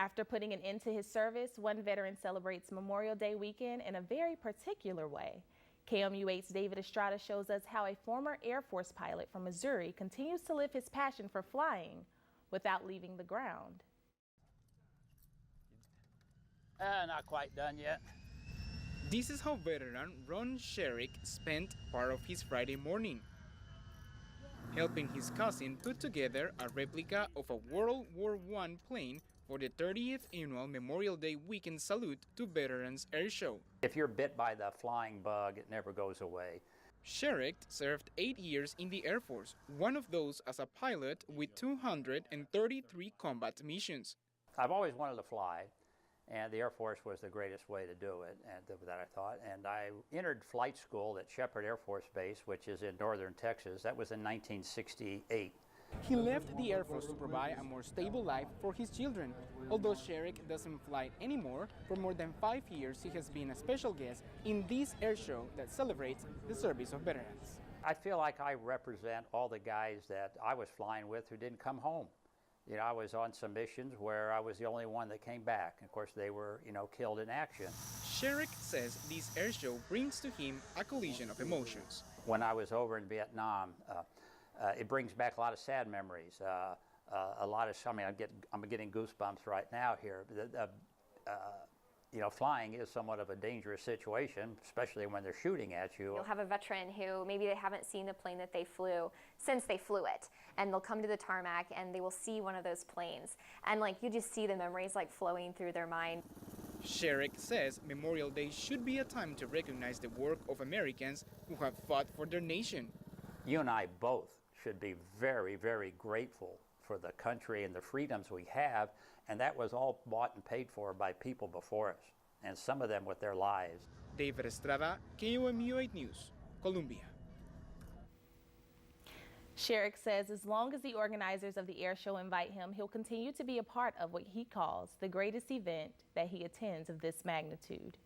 After putting an end to his service, one veteran celebrates Memorial Day weekend in a very particular way. KMUH's David Estrada shows us how a former Air Force pilot from Missouri continues to live his passion for flying without leaving the ground. Not quite done yet. This is how veteran Ron Sherrick spent part of his Friday morning, helping his cousin put together a replica of a World War I plane for the 30th annual Memorial Day weekend salute to Veterans Air Show. If you're bit by the flying bug, it never goes away. Sherrick served 8 years in the Air Force, one of those as a pilot with 233 combat missions. I've always wanted to fly, and the Air Force was the greatest way to do it, and that I thought. And I entered flight school at Sheppard Air Force Base, which is in northern Texas. That was in 1968. He left the Air Force to provide a more stable life for his children. Although Sherrick doesn't fly anymore, for more than 5 years he has been a special guest in this air show that celebrates the service of veterans. I feel like I represent all the guys that I was flying with who didn't come home. You know, I was on some missions where I was the only one that came back. Of course, they were, killed in action. Sherrick says this air show brings to him a collision of emotions. When I was over in Vietnam, it brings back a lot of sad memories. I'm getting goosebumps right now here. Flying is somewhat of a dangerous situation, especially when they're shooting at you. You'll have a veteran who maybe they haven't seen the plane that they flew since they flew it, and they'll come to the tarmac and they will see one of those planes, and you just see the memories flowing through their mind. Sherrick says Memorial Day should be a time to recognize the work of Americans who have fought for their nation. You and I both should be very, very grateful for the country and the freedoms we have, and that was all bought and paid for by people before us, and some of them with their lives. David Estrada, KOMU8 News, Columbia. Sherrick says as long as the organizers of the air show invite him, he'll continue to be a part of what he calls the greatest event that he attends of this magnitude.